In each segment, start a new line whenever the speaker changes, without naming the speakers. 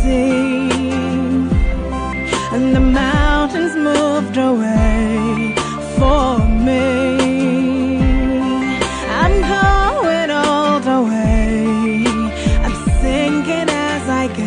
sea, and the mountains moved away for me. I'm going all the way. I'm singing as I go.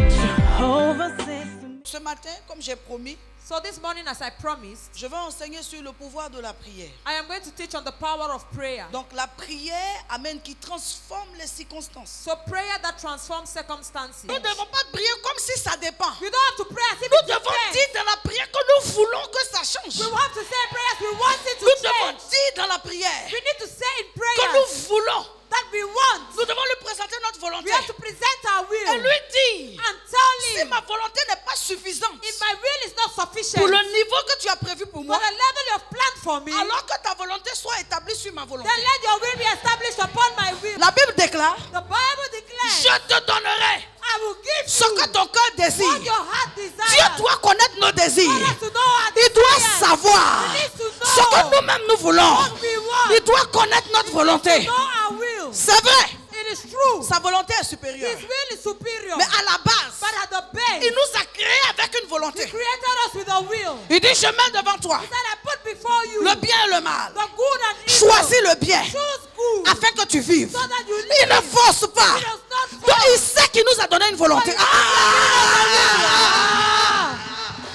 Jehovah says to me.
Ce matin, comme j'ai promis,
So this morning, as I promised,
je vais enseigner sur le pouvoir de la prière.
I am going to teach on the power of prayer.
Donc la prière, amen, qui transforme les circonstances.
So prayer that transforms circumstances.
Nous ne devons pas prier comme si ça dépend.
You don't have to pray as if
Nous
it
devons
depends.
dire dans la prière que nous voulons que ça change.
We have to say in prayer as we want it to
Nous devons
change.
dire dans la prière
We need to say in
que
prayer
nous voulons.
that we want.
Nous devons lui présenter notre
We
volonté.
have to present our will
Et lui dire,
and tell
si
him,
ma volonté n'est pas suffisante
if my will is not sufficient
pour le niveau que tu as prévu pour
for
moi,
the level you have planned for me,
alors que ta volonté soit établie sur ma volonté.
then let your will be established upon my will.
La Bible déclare,
The Bible declares,
je te donnerai
I will give
ce
you
que ton cœur
what
désire.
your heart desires.
Dieu doit connaître nos désirs.
God has to know our
Il doit
desires.
savoir
He needs to know
ce que nous-mêmes nous voulons.
what we want.
Il doit connaître notre volonté.
Know our will.
C'est vrai,
It is true.
sa volonté est supérieure.
His will is superior.
Mais à la base,
But at the base,
il nous a créés avec une volonté.
He created us with a will.
Il dit, je mets devant toi
He said, I put before you
le bien et le mal.
the good and evil.
Choisis le bien
Choose good
afin que tu vives.
so that you
Il
live.
ne force pas.
He does not
Donc
force.
il sait qu'il nous a donné une volonté.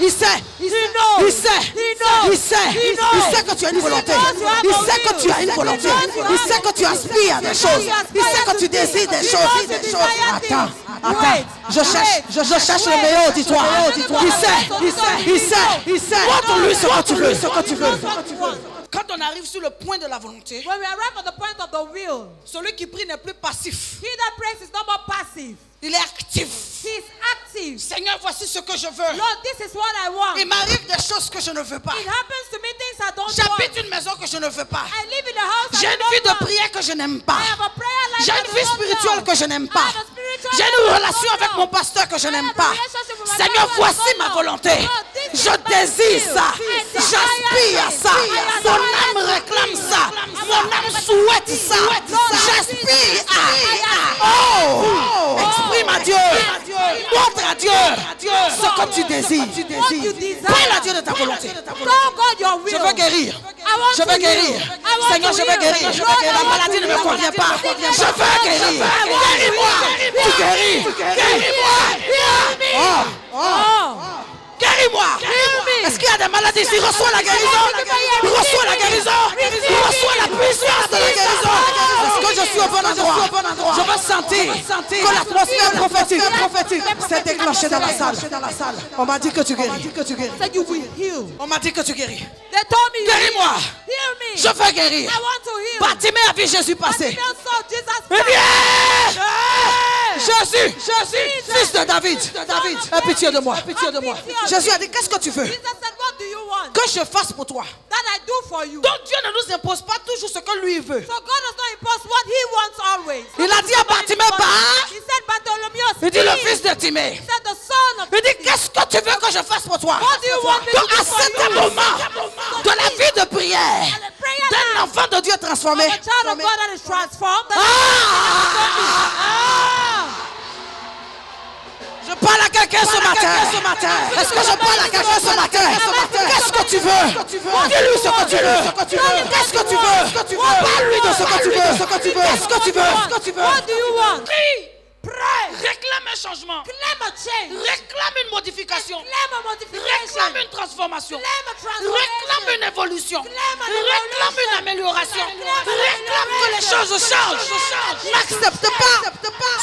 Il sait, il sait, il sait que tu as une volonté. Il sait que tu as une volonté. Il sait que tu aspires des choses. Il sait que tu désires des choses. Attends, je cherche le meilleur auditoire. Il sait. Montre-lui ce que tu veux. Quand on arrive sur le point de la volonté,
When we arrive at the point of the will,
celui qui prie n'est plus passif.
he that prays is no more passive.
Il est actif.
He is active.
Seigneur, voici ce que je veux.
Lord, this is what I want.
Il m'arrive des choses que je ne veux pas.
It happens to me things I don't want.
J'habite une maison que je ne veux pas.
I live in a house
J'ai
I
une
don't
vie de
want.
prière que je n'aime pas.
I have a prayer life
J'ai
that
une
I
vie
don't
spirituelle
know.
que je n'aime
I
pas.
have a spiritual
J'ai
life
une
that I
relation
don't
avec
know.
mon pasteur que je
I
n'aime
have a
pas.
relationship with my
Seigneur,
pastor
voici
that I
ma
don't
volonté.
know. Lord, this is
Je
my
désire
will.
ça.
I desire
J'aspire à
it.
ça.
I desire
Mon
it.
âme réclame ça. Mon âme souhaite ça. J'aspire à. Oh! Exprime à Dieu. Montre à Dieu ce que tu désires.
What you desire.
Parle à Dieu de ta volonté.
Tell God your will.
Je veux guérir.
I want
Je
to
veux guérir.
heal. I want
Seigneur,
to
je veux
heal.
guérir. Je veux
Lord,
guérir.
I
La
want
maladie
to
ne me
heal.
convient pas.
I want to
Je veux guérir.
heal.
Guéris-moi. Tu guéris. Guéris-moi. Guéris-moi. Est-ce qu'il y a des maladies ici? Reçois la guérison. Reçois la guérison. Reçois la puissance de la guérison. Est-ce que je suis au bon endroit? Je veux sentir que l'atmosphère prophétique s'est déclenchée dans la salle. On m'a dit que tu guéris.
Said you will heal.
On m'a dit que tu guéris.
They told me you
Guéris-moi.
heal me.
Je veux guérir.
I want to heal.
Bartimée a vu Jésus passer.
Bartimaeus saw Jesus
Eh
pass.
bien, Jésus, fils de David, aie pitié de moi. Jésus a dit, qu'est-ce que tu veux
Jesus said, what do you want
que je fasse pour toi?
that I do for you?
Donc Dieu ne nous impose pas toujours ce que lui veut.
So God does not impose what he wants always.
Il a dit à Bartimée,
He said, Bartholomew,
il dit le
speak.
fils de Timée.
He said, the son of
Il dit, qu'est-ce que tu veux que je fasse pour toi?
What do you want me to
Donc
do
à
for
cet
you?
moment de la vie de prière
And the prayer
d'un
life
enfant de Dieu transformé,
of a child of God that is transformed.
je parle à quelqu'un ce matin. Est-ce que je parle à quelqu'un ce matin? Qu'est-ce que tu veux? Dis-lui ce que tu veux. Qu'est-ce que tu veux? Parle-lui de ce que tu veux. Qu'est-ce que tu veux?
What do you want?
Prie.
Pray.
Réclame un changement.
Claim a change.
Réclame une modification.
Claim a modification.
Réclame une transformation.
Claim a transformation.
Réclame une évolution.
Claim an
Réclame une amélioration. Réclame que les choses changent. N'accepte pas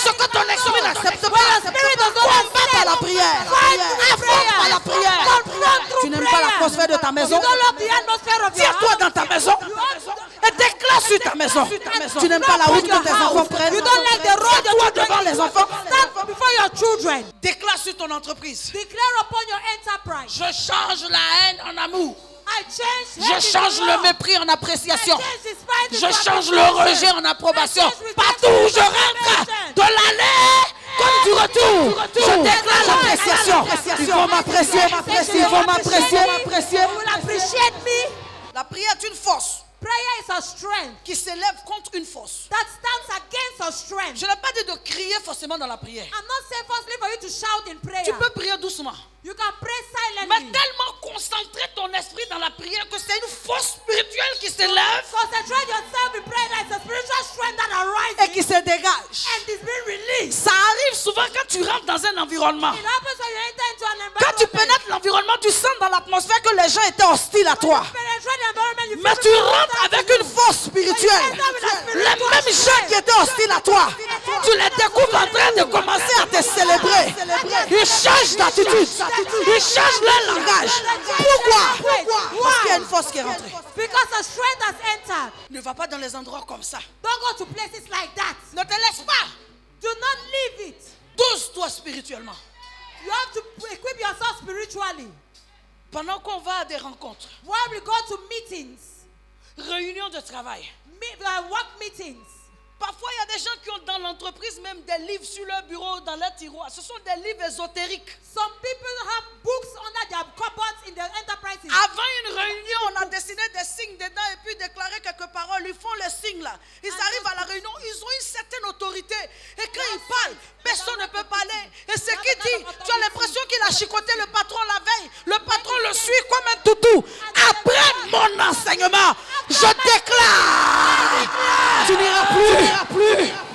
ce que ton esprit n'accepte pas. Combat par la prière. Affronte par la prière. Tu n'aimes pas l'atmosphère de ta maison?
You don't love the atmosphere of your
Tire-toi
house.
dans ta maison et déclare sur ta maison. Tu n'aimes pas la route que tes enfants prennent?
You don't like the road
Toi devant les enfants.
Stand before your children.
Déclare sur ton entreprise.
Declare upon your enterprise.
Je change la haine en amour.
I change.
Je change le mépris en appréciation.
I change despite
Je
his
change le
approbation.
rejet en approbation.
I change rejection
Partout où je
in
rentre,
approbation.
de l'aller comme du retour, je déclare l'appréciation. Ils vont m'apprécier. Ils vont m'apprécier.
You will appreciate me.
La prière est une force
Prayer is a strength
qui s'élève contre une force.
that stands against a strength.
Je n'ai pas dit de crier forcément dans la prière.
I'm not saying firstly for you to shout in prayer.
Tu peux prier doucement.
You can pray
Mais
silently.
tellement concentrer ton esprit dans la prière que c'est une force spirituelle qui s'élève
Concentrate yourself in prayer. That is a spiritual strength that
et
arises
qui se dégage.
and is being released.
Ça arrive souvent quand tu rentres dans un environnement.
It happens when you enter into an
Quand tu
environment.
pénètres l'environnement, tu sens dans l'atmosphère que les gens étaient hostiles à toi.
Penetrate the environment, you
Mais
feel
tu
people
rentres
attack
avec
you.
une force spirituelle. Les mêmes gens qui étaient hostiles à toi, tu les découvres en train de commencer à te célébrer. Ils changent d'attitude. Ils changent leur langage. Pourquoi? Parce qu'il y a une force qui est rentrée.
Because the strength has entered.
Ne va pas dans les endroits comme ça.
Don't go to places like that.
Ne te laisse pas.
Do not leave it.
Dose-toi spirituellement.
You have to equip yourself spiritually.
Pendant qu'on va à des rencontres,
While we go to meetings,
réunions de travail.
work meetings,
Parfois, il y a des gens qui ont dans l'entreprise même des livres sur leur bureau, dans leur tiroir. Ce sont des livres ésotériques.
some people have books under their cupboards in their enterprises.
Avant une réunion, on a dessiné des signes dedans et puis déclaré quelques paroles. Ils font les signes là. Ils arrivent à la réunion, ils ont une certaine autorité. Et quand ils parlent, personne ne peut parler. Et ce qu'il dit, tu as l'impression qu'il a chicoté le patron la veille. Le patron le suit comme un toutou. Après mon enseignement, je déclare, tu n'iras plus.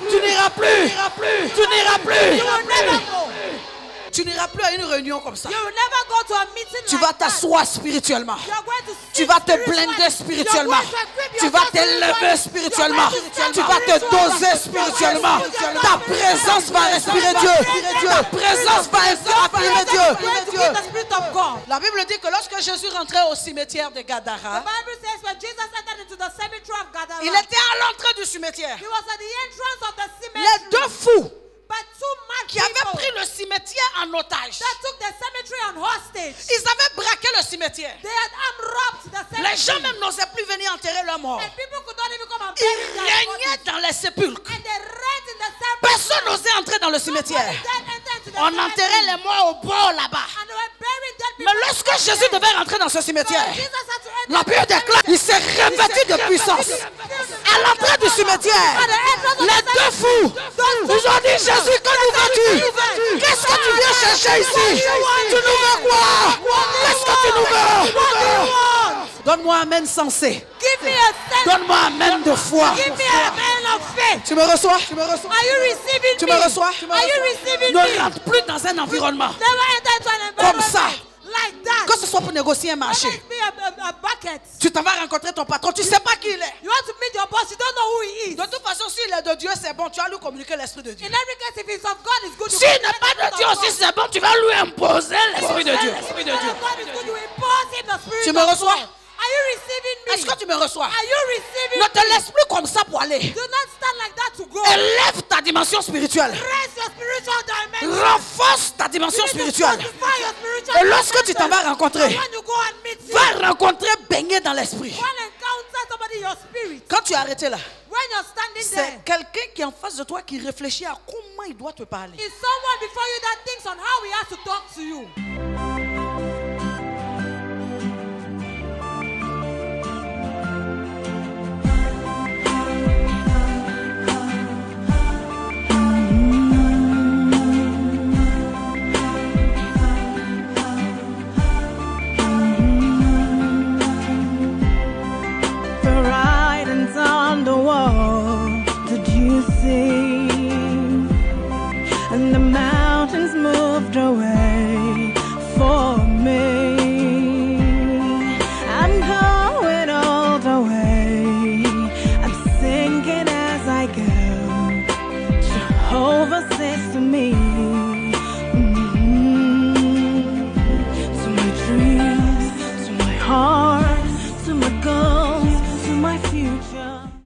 Tu n'iras plus. Tu n'iras plus.
You will never go.
Tu n'iras plus à une réunion comme ça.
You will never go to a meeting
Tu
like
vas
that.
t'asseoir spirituellement.
You are going to
Tu
sit
vas te
spiritually.
blinder spirituellement.
You are going to equip
Tu vas
yourself
t'élever spirituellement. Tu vas te doser spirituellement. Ta présence va respirer Dieu. Ta présence va affirmer Dieu.
The Spirit of God.
La Bible dit que lorsque Jésus rentrait au cimetière de
The
Gadara,
Bible says when Jesus entered into the cemetery of Gadara,
il était à l'entrée du cimetière.
he was at the entrance of the
Les
cemetery.
deux fous
But two mad
qui avaient
people
pris le cimetière en otage,
that took the cemetery on hostage.
ils avaient braqué le cimetière.
They had robbed the cemetery.
Les gens même n'osaient plus venir enterrer leur mort.
And people could not even come and
Ils
bury their
régnaient
bodies.
dans les sépulcres.
And they read in the cemetery.
Personne n'osait entrer dans le cimetière.
Then entered into the
On
cemetery.
enterrait les morts au bord là-bas.
And they were burying dead people.
Mais lorsque Jésus devait rentrer dans ce cimetière,
Jesus had to enter
la Bible déclare qu'il s'est revêtu de puissance. À l'entrée du cimetière, les deux fous, ils ont dit Jésus, que nous veux-tu? Qu'est-ce que tu viens chercher ici? Tu nous veux quoi? Qu'est-ce que tu nous veux? Donne-moi un amen sensé.
Give me a sense.
Donne-moi un amen de foi.
Give me a man of faith.
Tu me reçois?
Are you receiving
Tu
me?
me reçois?
Are you receiving
Ne
me?
rentre plus dans un environnement.
Never enter into an
Comme
environment
ça.
like that.
Que ce soit pour négocier un marché.
Let me a bucket.
Tu t'en vas rencontrer ton patron, tu ne sais pas qui il est.
You want to meet your boss, you don't know who he is.
De toute façon, s'il est de Dieu, c'est bon, tu vas lui communiquer l'Esprit de Dieu.
In every case, if it's of God, it's good.
S'il n'est pas de Dieu aussi, c'est bon, tu vas lui imposer l'Esprit de Dieu.
L'Esprit de Dieu. God is good. You impose him the Spirit
Tu me
of
reçois?
God. Are you receiving me?
Est-ce que tu me reçois?
Are you receiving
Ne te
me?
laisse plus comme ça pour aller.
Do not stand like that to go.
Élève ta dimension spirituelle.
Raise your spiritual dimension.
Renforce ta dimension
You need to
spirituelle.
fortify your spiritual
Et lorsque tu t'en vas
dimension.
rencontrer,
And when you go and meet him,
va rencontrer, baigner dans l'Esprit.
go and encounter somebody in your spirit.
Quand tu es arrêté là,
When you're standing there,
c'est quelqu'un qui est en face de toi qui réfléchit à comment il doit te parler.
is someone before you that thinks on how he has to talk to you.
The writings on the wall, did you see? And the mountains moved away.